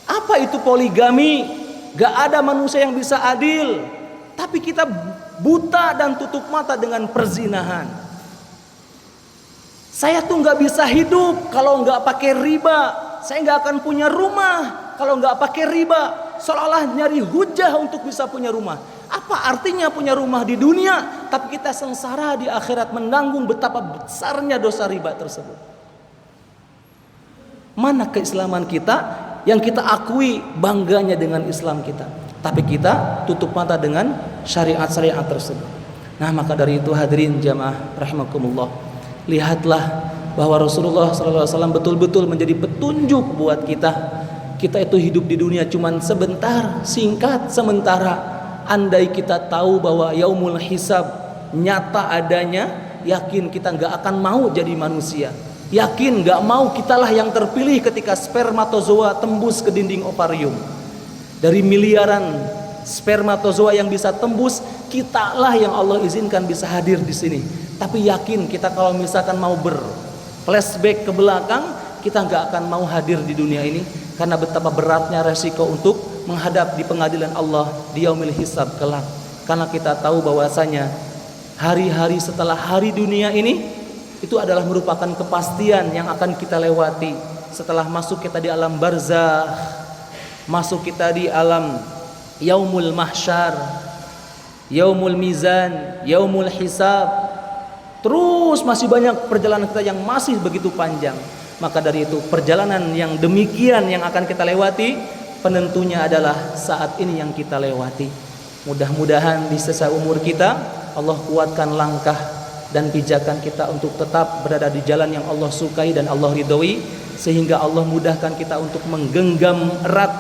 Apa itu poligami? Gak ada manusia yang bisa adil, tapi kita buta dan tutup mata dengan perzinahan. Saya tuh gak bisa hidup kalau gak pakai riba. Saya gak akan punya rumah kalau gak pakai riba. Seolah-olah nyari hujah untuk bisa punya rumah. Apa artinya punya rumah di dunia, tapi kita sengsara di akhirat menanggung betapa besarnya dosa riba tersebut. Mana keislaman kita yang kita akui bangganya dengan Islam kita, tapi kita tutup mata dengan syariat-syariat tersebut. Nah, maka dari itu hadirin jamaah rahimakumullah, lihatlah bahwa Rasulullah SAW betul-betul menjadi petunjuk buat kita. Kita itu hidup di dunia cuman sebentar, singkat sementara. Andai kita tahu bahwa yaumul hisab nyata adanya, yakin kita gak akan mau jadi manusia. Yakin gak mau kitalah yang terpilih ketika spermatozoa tembus ke dinding ovarium. Dari miliaran spermatozoa yang bisa tembus, kitalah yang Allah izinkan bisa hadir di sini. Tapi yakin kita kalau misalkan mau flashback ke belakang, kita gak akan mau hadir di dunia ini, karena betapa beratnya resiko untuk menghadap di pengadilan Allah di yaumil hisab kelak. Karena kita tahu bahwasanya hari-hari setelah hari dunia ini itu adalah merupakan kepastian yang akan kita lewati setelah masuk kita di alam barzakh, masuk kita di alam yaumul mahsyar, yaumul mizan, yaumul hisab. Terus masih banyak perjalanan kita yang masih begitu panjang. Maka dari itu perjalanan yang demikian yang akan kita lewati, penentunya adalah saat ini yang kita lewati. Mudah-mudahan di sisa umur kita Allah kuatkan langkah dan pijakan kita untuk tetap berada di jalan yang Allah sukai dan Allah ridhoi, sehingga Allah mudahkan kita untuk menggenggam erat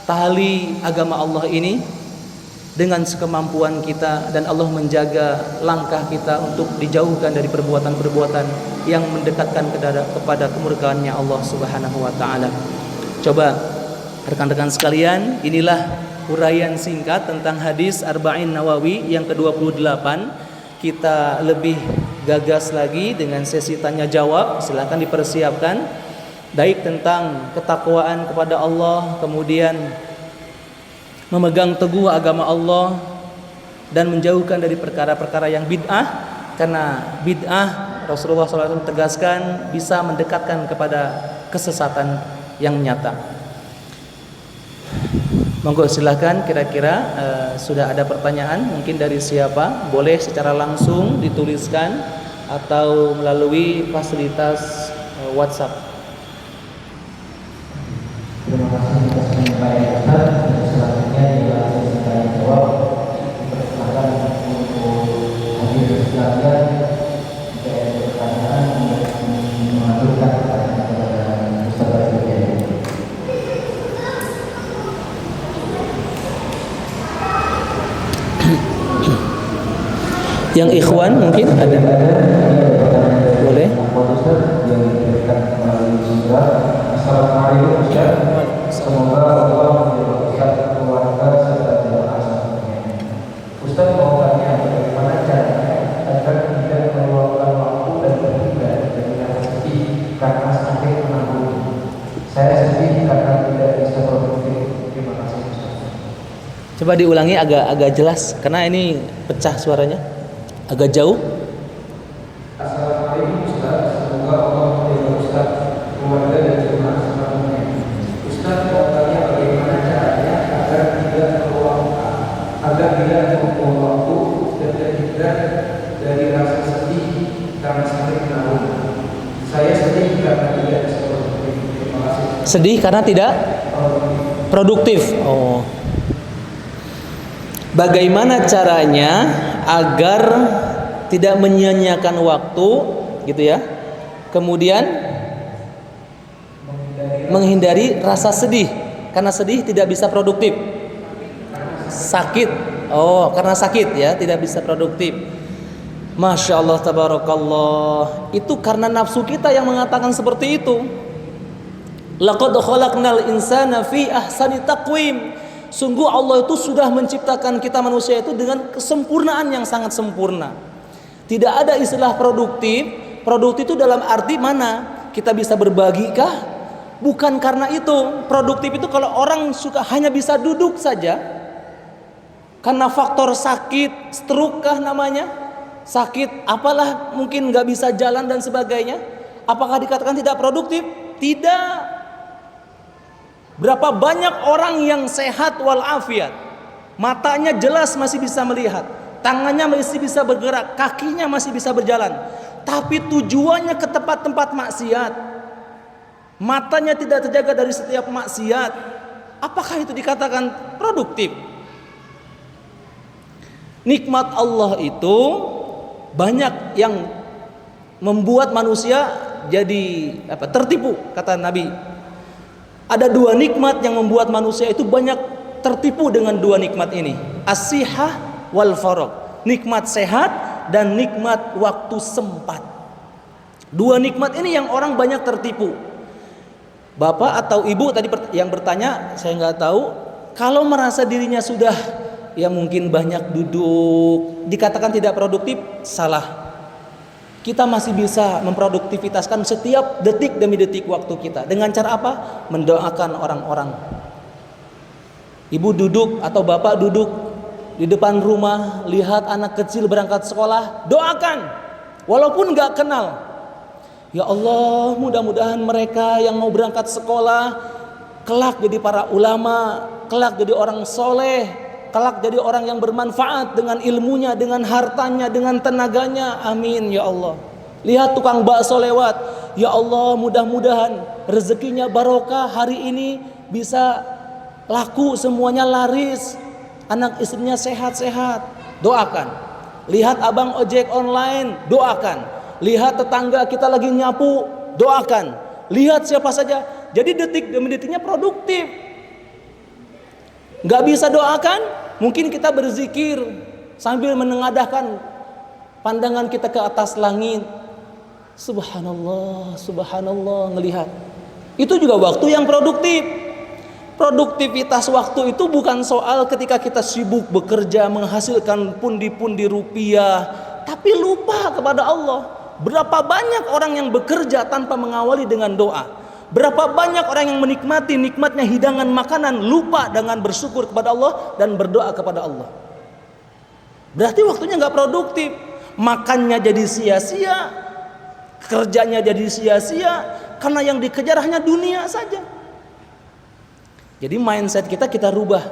tali agama Allah ini dengan sekemampuan kita, dan Allah menjaga langkah kita untuk dijauhkan dari perbuatan-perbuatan yang mendekatkan kepada kemurkaannya Allah Subhanahu wa taala. Coba rekan-rekan sekalian, inilah uraian singkat tentang hadis Arba'in Nawawi yang ke-28. Kita lebih gagas lagi dengan sesi tanya jawab. Silakan dipersiapkan, baik tentang ketakwaan kepada Allah, kemudian memegang teguh agama Allah, dan menjauhkan dari perkara-perkara yang bid'ah. Karena bid'ah Rasulullah SAW tegaskan bisa mendekatkan kepada kesesatan yang nyata. Monggo silakan, kira-kira sudah ada pertanyaan mungkin dari siapa? Boleh secara langsung dituliskan atau melalui fasilitas WhatsApp. Terima kasih atas penyampaian. Selanjutnya adalah sesi tanya jawab. Dipersilakan untuk hadir Yang ikhwan mungkin ada. Boleh. Assalamualaikum Ustaz. Semoga Allah menjadikan keluarga serta jemaah sekalian. Ustaz mau tanya bagaimana caranya agar tidak meluangkan waktu dan berpindah dari rasa sedih karena sakit menanggung. Saya sedih karena tidak bisa produktif. Terima kasih Ustaz. Coba diulangi agak jelas karena ini pecah suaranya. Agak jauh. Assalamualaikum Ustaz. Semoga Allah menjaga Ustaz, keluarga dan jemaah sekalian. Ustaz mau tanya bagaimana caranya agar tidak membuang waktu dan terhindar dari rasa sedih karena sakit menanggung. Saya sedih karena tidak bisa produktif. Terima kasih. Sedih karena tidak produktif. Oh. Bagaimana caranya agar tidak menyia-nyiakan waktu gitu ya. Kemudian menghindari rasa sedih. Karena sedih tidak bisa produktif. Sakit. Oh, karena sakit ya, tidak bisa produktif. Masya Allah, tabarakallah. Itu karena nafsu kita yang mengatakan seperti itu. Laqad khalaqnal insana fi ahsani taqwim. Sungguh Allah itu sudah menciptakan kita manusia itu dengan kesempurnaan yang sangat sempurna. Tidak ada istilah produktif. Produktif itu dalam arti mana? Kita bisa berbagi kah? Bukan karena itu. Produktif itu kalau orang suka hanya bisa duduk saja karena faktor sakit, stroke kah namanya? Sakit, apalah mungkin nggak bisa jalan dan sebagainya. Apakah dikatakan tidak produktif? Tidak. Berapa banyak orang yang sehat walafiat, matanya jelas masih bisa melihat, tangannya masih bisa bergerak, kakinya masih bisa berjalan, tapi tujuannya ke tempat-tempat maksiat, matanya tidak terjaga dari setiap maksiat. Apakah itu dikatakan produktif? Nikmat Allah itu banyak yang membuat manusia jadi tertipu, kata Nabi. Ada dua nikmat yang membuat manusia itu banyak tertipu dengan dua nikmat ini. As-sihah wal faragh. Nikmat sehat dan nikmat waktu sempat. Dua nikmat ini yang orang banyak tertipu. Bapak atau ibu tadi yang bertanya, saya nggak tahu. Kalau merasa dirinya sudah ya mungkin banyak duduk, dikatakan tidak produktif, salah. Kita masih bisa memproduktivitaskan setiap detik demi detik waktu kita. Dengan cara apa? Mendoakan orang-orang. Ibu duduk atau bapak duduk di depan rumah, lihat anak kecil berangkat sekolah, doakan. Walaupun gak kenal. Ya Allah, mudah-mudahan mereka yang mau berangkat sekolah kelak jadi para ulama, kelak jadi orang soleh, kelak jadi orang yang bermanfaat dengan ilmunya, dengan hartanya, dengan tenaganya. Amin ya Allah. Lihat tukang bakso lewat, ya Allah mudah-mudahan rezekinya barokah, hari ini bisa laku semuanya, laris, anak istrinya sehat-sehat. Doakan. Lihat abang ojek online, doakan. Lihat tetangga kita lagi nyapu, doakan. Lihat siapa saja. Jadi detik demi detiknya produktif. Gak bisa doakan, mungkin kita berzikir sambil menengadahkan pandangan kita ke atas langit. Subhanallah, subhanallah, ngelihat. Itu juga waktu yang produktif. Produktivitas waktu itu bukan soal ketika kita sibuk bekerja menghasilkan pundi-pundi rupiah, tapi lupa kepada Allah. Berapa banyak orang yang bekerja tanpa mengawali dengan doa. Berapa banyak orang yang menikmati nikmatnya hidangan makanan, lupa dengan bersyukur kepada Allah dan berdoa kepada Allah. Berarti waktunya gak produktif. Makannya jadi sia-sia, kerjanya jadi sia-sia, karena yang dikejar hanya dunia saja. Jadi mindset kita rubah,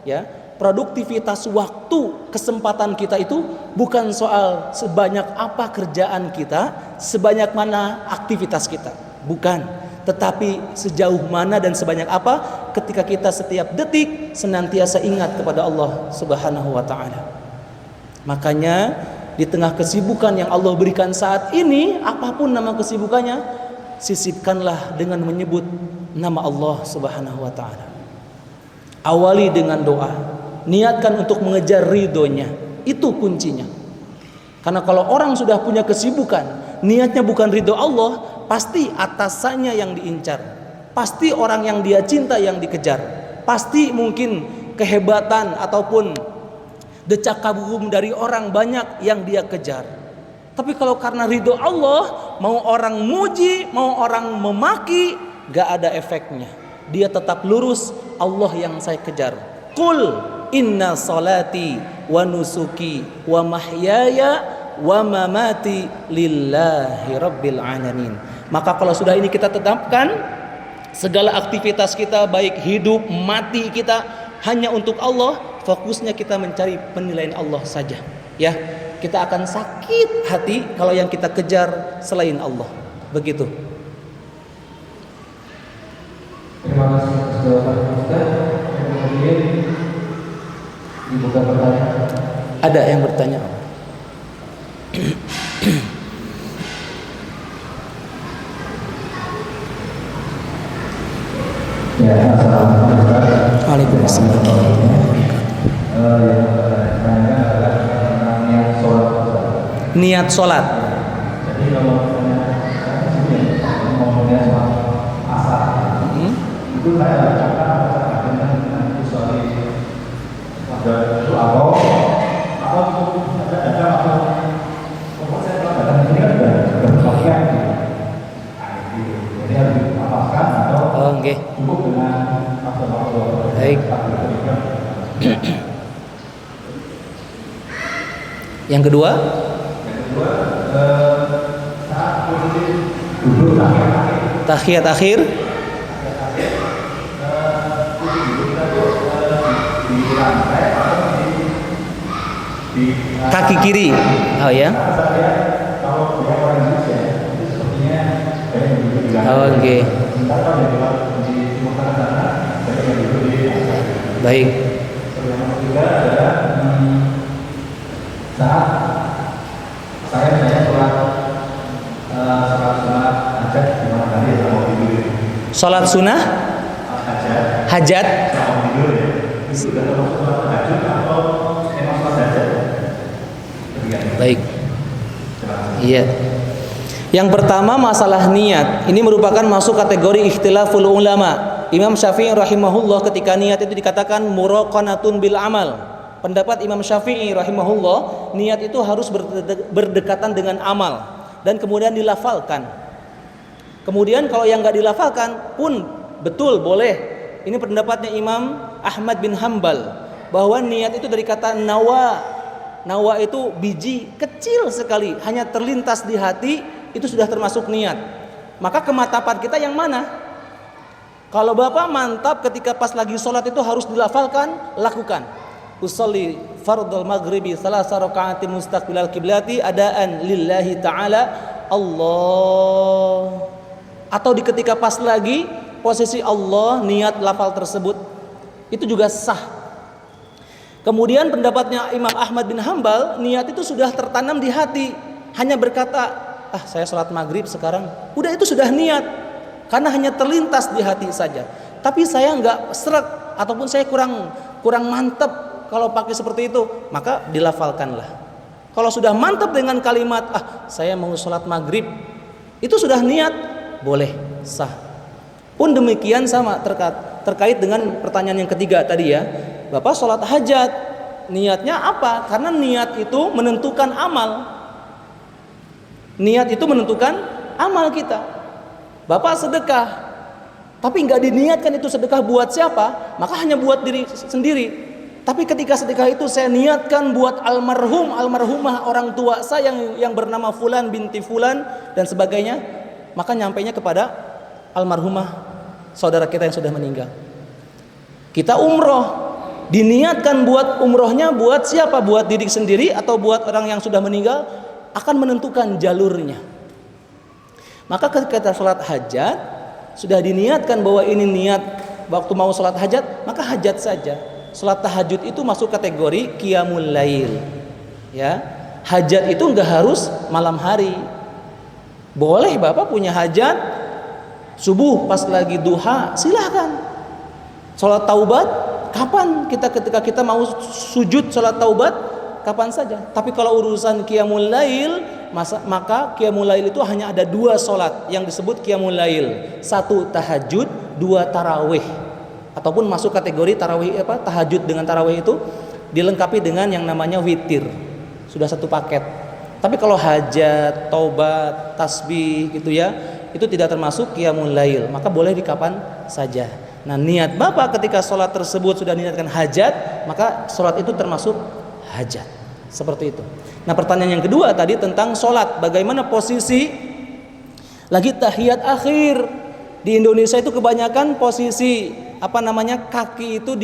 ya. Produktivitas waktu, kesempatan kita itu bukan soal sebanyak apa kerjaan kita, sebanyak mana aktivitas kita, bukan. Tetapi sejauh mana dan sebanyak apa ketika kita setiap detik senantiasa ingat kepada Allah Subhanahu wa ta'ala. Makanya di tengah kesibukan yang Allah berikan saat ini, apapun nama kesibukannya, sisipkanlah dengan menyebut nama Allah Subhanahu wa ta'ala. Awali dengan doa, niatkan untuk mengejar ridhonya, itu kuncinya. Karena kalau orang sudah punya kesibukan, niatnya bukan ridho Allah, pasti atasannya yang diincar, pasti orang yang dia cinta yang dikejar, pasti mungkin kehebatan ataupun decak kagum dari orang banyak yang dia kejar. Tapi kalau karena ridho Allah, mau orang muji, mau orang memaki, gak ada efeknya. Dia tetap lurus, Allah yang saya kejar. Qul inna salati wa nusuki wa mahyaya wa mamati lillahi rabbil alamin. Maka kalau sudah ini kita tetapkan, segala aktivitas kita baik hidup mati kita hanya untuk Allah, fokusnya kita mencari penilaian Allah saja. Ya, kita akan sakit hati kalau yang kita kejar selain Allah. Begitu. Terima kasih atas jawaban Ustaz. Kemudian dibuka pertanyaan. Ada yang bertanya? Ya, assalamualaikum Ustaz. Waalaikumsalam. Yang pertanyaan adalah tentang niat sholat Ustaz. Niat sholat. Jadi kalau mau niat sholat asar, itu saya bacakan dengan visualis itu atau ada atau saya bacakan ini kan sudah berpakaian, jadi harus dipaskan atau Oke. cukup dengan pasal-pasal. Baik. Yang kedua, saat posisi duduk tahiyat akhir. Kaki kiri. Oh ya. Oke. Baik. Saat saya sholat hajat di mana tadi sama tidur. Sholat sunnah hajat. Itu sudah termasuk sholat hajat atau emang sholat hajat? Baik. Iya. Yang pertama masalah niat. Ini merupakan masuk kategori ikhtilaful ulama. Imam Syafi'i rahimahullah ketika niat itu dikatakan muraqanatun bil amal. Pendapat Imam Syafi'i rahimahullah, niat itu harus berdekatan dengan amal dan kemudian dilafalkan. Kemudian kalau yang enggak dilafalkan pun betul boleh. Ini pendapatnya Imam Ahmad bin Hambal bahwa niat itu dari kata nawa. Nawa itu biji kecil sekali, hanya terlintas di hati, itu sudah termasuk niat. Maka kemantapan kita yang mana? Kalau Bapak mantap ketika pas lagi sholat itu harus dilafalkan, lakukan. Usolli fardul maghribi salasa raka'atin mustaqbilal kiblati adaan lillahi ta'ala Allah. Atau di ketika pas lagi posisi Allah, niat lafal tersebut itu juga sah. Kemudian pendapatnya Imam Ahmad bin Hambal, niat itu sudah tertanam di hati, hanya berkata, saya sholat maghrib sekarang, udah itu sudah niat, karena hanya terlintas di hati saja. Tapi saya nggak serak ataupun saya kurang mantap kalau pakai seperti itu, maka dilafalkanlah. Kalau sudah mantap dengan kalimat, saya mau sholat maghrib, itu sudah niat, boleh, sah. Pun demikian sama terkait dengan pertanyaan yang ketiga tadi ya. Bapak sholat hajat, niatnya apa? Karena niat itu menentukan amal. Niat itu menentukan amal kita. Bapak sedekah, tapi nggak diniatkan itu sedekah buat siapa, maka hanya buat diri sendiri. Tapi ketika sedekah itu saya niatkan buat almarhumah orang tua saya yang bernama Fulan binti Fulan dan sebagainya, maka nyampainya kepada almarhumah saudara kita yang sudah meninggal. Kita umroh, diniatkan buat umrohnya buat siapa? Buat diri sendiri atau buat orang yang sudah meninggal, akan menentukan jalurnya. Maka ketika kita sholat hajat sudah diniatkan bahwa ini niat waktu mau sholat hajat, maka hajat saja. Sholat tahajud itu masuk kategori qiyamul lail. Ya, hajat itu enggak harus malam hari. Boleh Bapak punya hajat subuh pas lagi duha, silahkan. Sholat taubat, kapan ketika kita mau sujud sholat taubat, kapan saja. Tapi kalau urusan qiyamul lail, maka qiyamul lail itu hanya ada 2 solat yang disebut qiyamul lail. 1 tahajud, 2 tarawih. Ataupun masuk kategori tarawih tahajud dengan tarawih itu dilengkapi dengan yang namanya witir. Sudah satu paket. Tapi kalau hajat, taubat, tasbih gitu ya, itu tidak termasuk qiyamul lail, maka boleh di kapan saja. Nah, niat Bapak ketika sholat tersebut sudah niatkan hajat, maka sholat itu termasuk hajat. Seperti itu. Nah, pertanyaan yang kedua tadi tentang sholat, bagaimana posisi lagi tahiyat akhir. Di Indonesia itu kebanyakan posisi kaki itu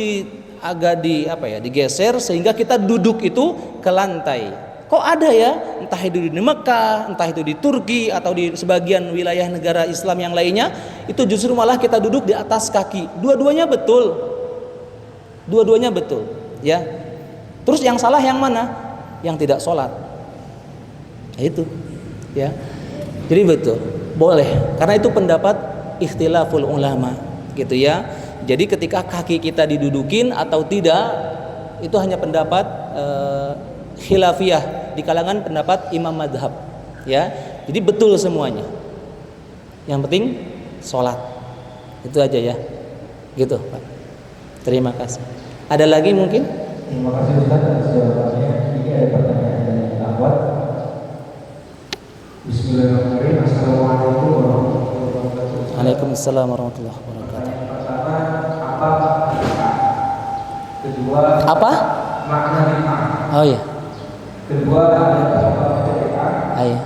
digeser sehingga kita duduk itu ke lantai. Kok ada ya, entah itu di Mekah, entah itu di Turki atau di sebagian wilayah negara Islam yang lainnya, itu justru malah kita duduk di atas kaki. Dua-duanya betul, ya. Terus yang salah yang mana? Yang tidak sholat. Itu, ya. Jadi betul, boleh. Karena itu pendapat ikhtilaful ulama, gitu ya. Jadi ketika kaki kita didudukin atau tidak, itu hanya pendapat khilafiyah di kalangan pendapat imam madhab, ya. Jadi betul semuanya. Yang penting sholat. Itu aja ya. Gitu, Pak. Terima kasih. Ada lagi mungkin? Terima kasih Ustaz atas jawabannya. Ini ada pertanyaan dari Ahwat. Bismillahirrahmanirrahim. Assalamualaikum warahmatullahi wabarakatuh. Waalaikumsalam warahmatullahi wabarakatuh. Pertama, apa bid'ah? Kedua, Apa? makna bid'ah. Oh iya. Kedua, ada berapa bid'ah? Iya.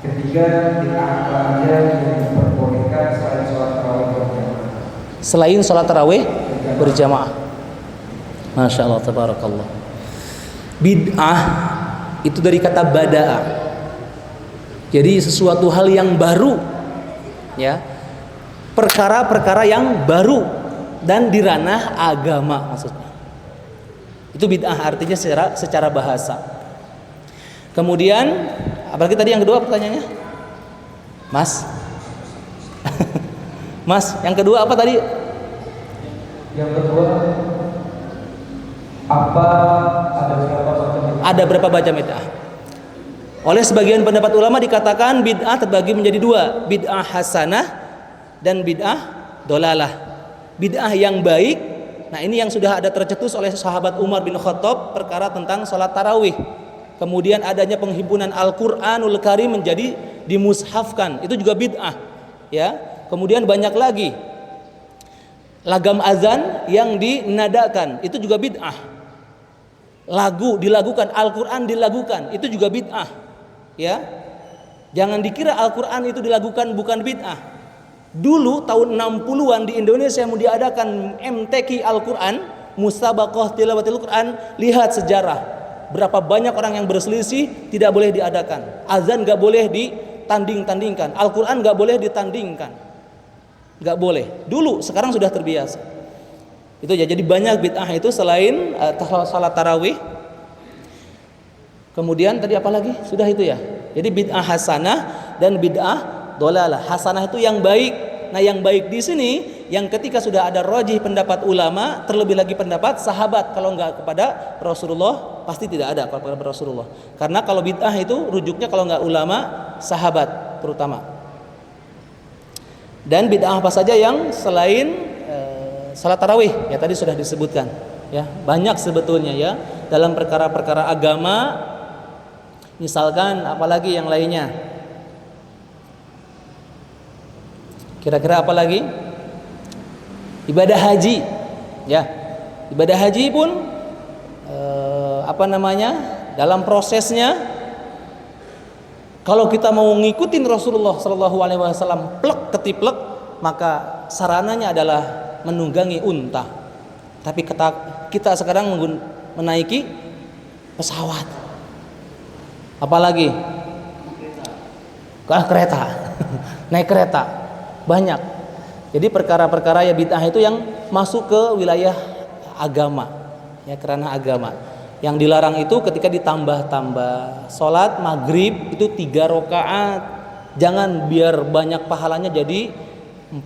Ketiga, bid'ah apa aja yang diperbolehkan selain sholat tarawih berjamaah? Selain sholat tarawih berjamaah. Masya Allah, tabarakallah. Bid'ah itu dari kata bada'a. Jadi sesuatu hal yang baru, ya. Perkara-perkara yang baru dan di ranah agama maksudnya. Itu bid'ah artinya secara bahasa. Kemudian, apalagi tadi yang kedua pertanyaannya? Mas? Mas, yang kedua apa tadi? Yang kedua, apa ada berapa macam bid'ah? Ada berapa macam bid'ah? Oleh sebagian pendapat ulama dikatakan bid'ah terbagi menjadi 2, bid'ah hasanah dan bid'ah dolalah. Bid'ah yang baik, nah ini yang sudah ada tercetus oleh sahabat Umar bin Khattab perkara tentang sholat tarawih. Kemudian adanya penghimpunan Al-Qur'anul Karim menjadi dimushafkan, itu juga bid'ah, ya. Kemudian banyak lagi lagam azan yang dinadakan, itu juga bid'ah. Lagu dilakukan, Al-Qur'an dilakukan, itu juga bid'ah, ya. Jangan dikira Al-Qur'an itu dilakukan bukan bid'ah. Dulu tahun 60-an di Indonesia yang diadakan MTQ Al-Qur'an, Musabaqah Tilawatil Qur'an, lihat sejarah. Berapa banyak orang yang berselisih tidak boleh diadakan. Azan gak boleh ditanding-tandingkan. Al-Quran gak boleh ditandingkan. Gak boleh. Dulu, sekarang sudah terbiasa. Itu ya. Jadi banyak bid'ah itu selain salat tarawih. Kemudian tadi apa lagi? Sudah itu ya. Jadi bid'ah hasanah dan bid'ah dolalah. Hasanah itu yang baik. Nah, yang baik di sini yang ketika sudah ada rajih pendapat ulama, terlebih lagi pendapat sahabat. Kalau enggak kepada Rasulullah, pasti tidak ada kalau kepada Rasulullah. Karena kalau bid'ah itu rujuknya kalau enggak ulama, sahabat terutama. Dan bid'ah apa saja yang selain salat tarawih? Ya tadi sudah disebutkan, ya. Banyak sebetulnya ya dalam perkara-perkara agama. Misalkan apalagi yang lainnya? Kira-kira apa lagi? Ibadah haji, ya. Ibadah haji pun dalam prosesnya, kalau kita mau ngikutin Rasulullah SAW plek ketiplek, maka sarananya adalah menunggangi unta. Tapi kita sekarang menaiki pesawat. Apalagi? Kereta. Naik kereta. Banyak. Jadi perkara-perkara ya bid'ah itu yang masuk ke wilayah agama, ya, kerana agama. Yang dilarang itu ketika ditambah-tambah. Salat maghrib itu 3 rakaat. Jangan biar banyak pahalanya jadi 4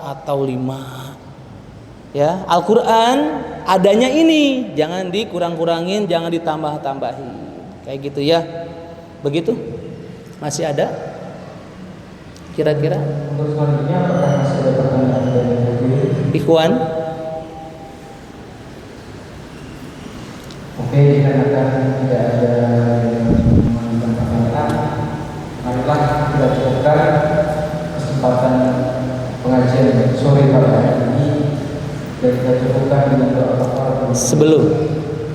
atau 5. Ya, Al-Qur'an adanya ini, jangan dikurang-kurangin, jangan ditambah-tambahin. Kayak gitu ya. Begitu? Masih ada? Kira-kira? Untuk selanjutnya apakah masih ada pertanyaan dari publik? Ikhwan? Oke, jika tidak ada pertanyaan, marilah kita cukupkan kesempatan pengajian sore pada hari ini dan kita cukupkan dengan doa kafaratul. Sebelum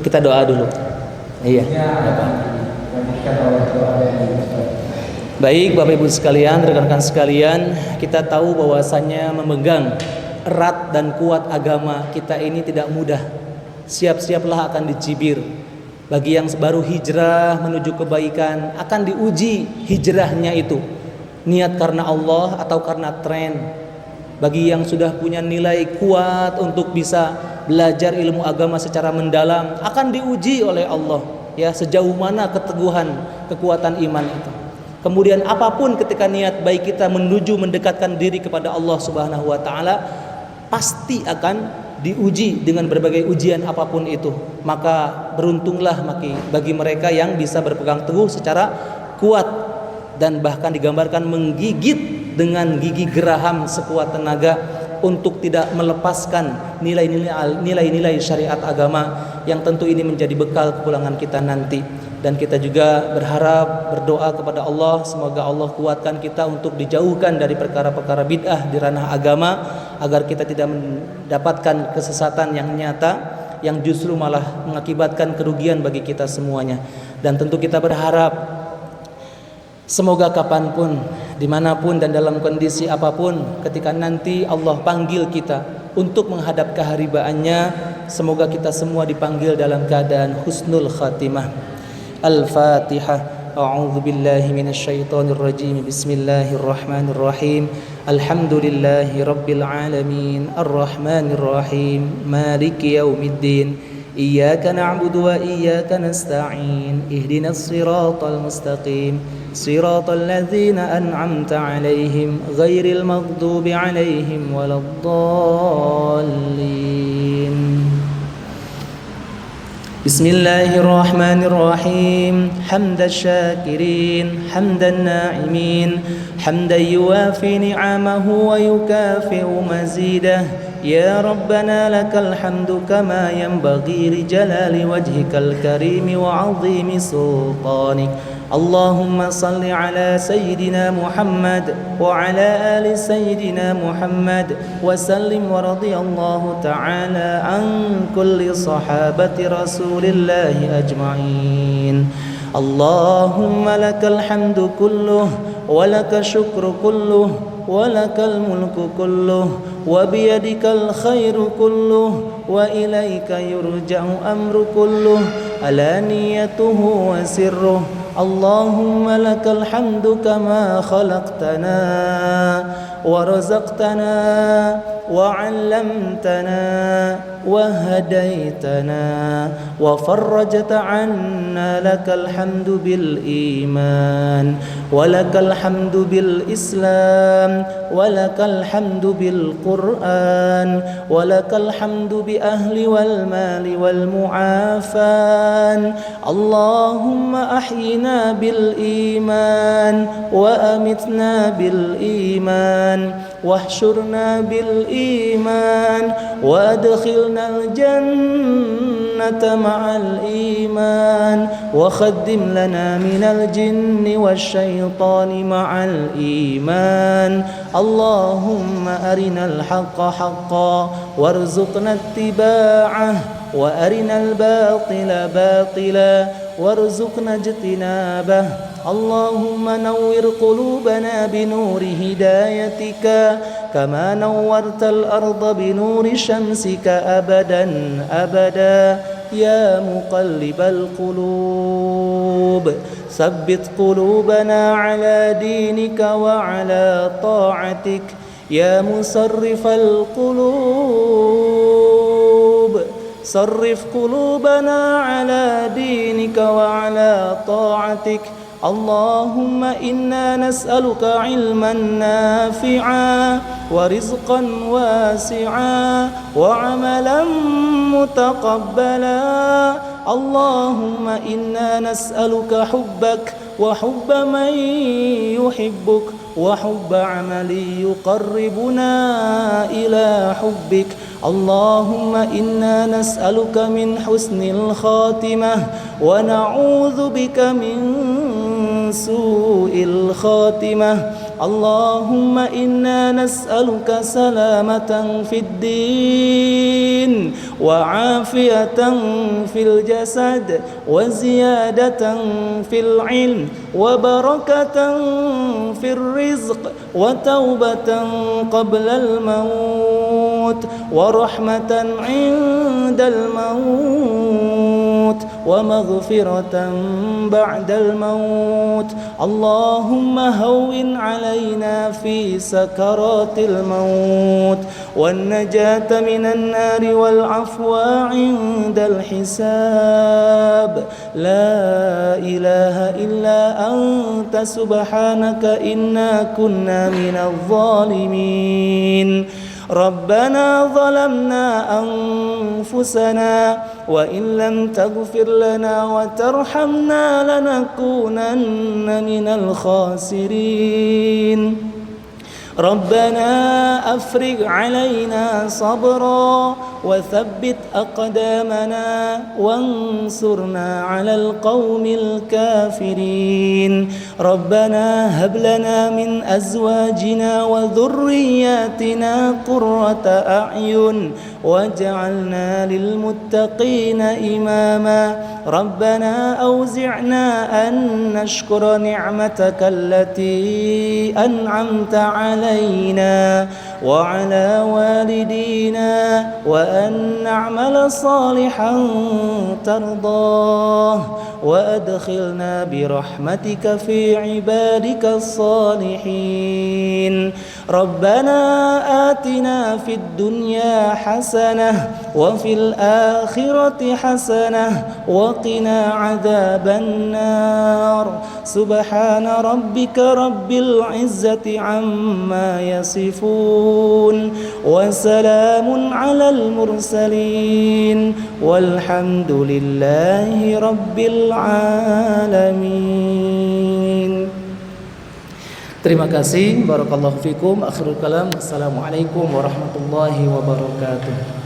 kita doa dulu. Iya. Dilanjutkan oleh doa dari Ustaz. Baik Bapak Ibu sekalian, rekan-rekan sekalian, kita tahu bahwasanya memegang erat dan kuat agama kita ini tidak mudah. Siap-siaplah akan dicibir. Bagi yang baru hijrah menuju kebaikan, akan diuji hijrahnya itu. Niat karena Allah atau karena tren. Bagi yang sudah punya nilai kuat untuk bisa belajar ilmu agama secara mendalam, akan diuji oleh Allah. Ya, sejauh mana keteguhan, kekuatan iman itu. Kemudian apapun ketika niat baik kita menuju mendekatkan diri kepada Allah Subhanahu wa taala, pasti akan diuji dengan berbagai ujian apapun itu. Maka beruntunglah bagi mereka yang bisa berpegang teguh secara kuat dan bahkan digambarkan menggigit dengan gigi geraham sekuat tenaga untuk tidak melepaskan nilai-nilai syariat agama yang tentu ini menjadi bekal kepulangan kita nanti. Dan kita juga berdoa kepada Allah, semoga Allah kuatkan kita untuk dijauhkan dari perkara-perkara bid'ah di ranah agama, agar kita tidak mendapatkan kesesatan yang nyata yang justru malah mengakibatkan kerugian bagi kita semuanya. Dan tentu kita berharap semoga kapanpun, dimanapun dan dalam kondisi apapun, ketika nanti Allah panggil kita untuk menghadap keharibaannya, semoga kita semua dipanggil dalam keadaan husnul khatimah. Al-Fatihah. A'udzu billahi minasy syaithanir rajim. Bismillahirrahmanirrahim. Alhamdulillahi rabbil alamin. Arrahmanir rahim. Maliki yaumiddin. Iyyaka na'budu wa iyyaka nasta'in. Ihdinas siratal mustaqim. Siratal ladzina an'amta 'alaihim ghairil maghdubi 'alaihim waladdallin. Bismillahirrahmanirrahim. Hamdash syakirin, hamdan na'imin, hamdan yuwafi ni'amahu wa yukafi'u mazidah. Ya Rabbana lakal hamdu kama yanbaghi li jalali wajhikal karim wa 'azimi sultanik. Allahumma salli ala Sayyidina Muhammad wa ala ali Sayyidina Muhammad wa sallim wa radiyallahu ta'ala an kulli sahabati Rasulillahi ajma'in. Allahumma lakal hamdu kulluh wa lakal syukru kulluh wa lakal mulku kulluh wa biyadikal khairu kulluh wa ilaika yurja'u amru kulluh alaniyatuhu wa sirruh. Allahumma lakal hamdu kama khalaqtana wa razaqtana wa 'allamtana wa hadaitana wa farrajta 'anna. Lakal hamdu bil iman wa lakal hamdu bil islam wa lakal hamdu bil qur'an wa lakal hamdu bi ahli wal mali wal mu'afan. Allahumma ahyina bil iman wa amitna bil iman wahsyurna bil iman wa adkhilna al jannata ma'al iman wa khaddim lana minal jinni wasyaitani ma'al iman. Allahumma arinal haqqa haqqan warzuqna ittiba'ah wa arinal batila batila warzuqna ijtinabah. Allahumma nawwir qulubana binuri hidayatika kama nawwartal arda binuri syamsika abadan abada. Ya muqallibal qulub sabbit qulubana ala dinika wa ala ta'atik. Ya musarrifal qulub sarrif qulubana ala dinika wa ala ta'atik. اللهم إنا نسألك علما نافعا ورزقا واسعا وعملا متقبلا. اللهم إنا نسألك حبك وحب من يحبك وحب عمل يقربنا إلى حبك. اللهم إنا نسألك من حسن الخاتمة ونعوذ بك من سوء الخاتمة. اللهم إنا نسألك سلامة في الدين وعافية في الجسد وزيادة في العلم وبركة في الرزق وتوبة قبل الموت ورحمة عند الموت ومغفرة بعد الموت. اللهم هون علينا في سكرات الموت والنجاة من النار والعفو عند الحساب. لا إله إلا أنت سبحانك إنا كنا من الظالمين. ربنا ظلمنا أنفسنا وإن لم تغفر لنا وترحمنا لنكونن من الخاسرين. ربنا أفرغ علينا صبرا وثبت أقدامنا وانصرنا على القوم الكافرين. ربنا هب لنا من أزواجنا وذرياتنا قرة أعين واجعلنا للمتقين إماما. ربنا أوزعنا أن نشكر نعمتك التي أنعمت علينا وعلى والدينا وأن نعمل صالحا ترضاه وأدخلنا برحمتك في عبادك الصالحين. ربنا آتنا في الدنيا حسنة وفي الآخرة حسنة وقنا عذاب النار. سبحان ربك رب العزة عما يصفون وسلام على المرسلين والحمد لله رب العالمين. Terima kasih. Barakallahu fikum. Akhirul kalam. Assalamualaikum warahmatullahi wabarakatuh.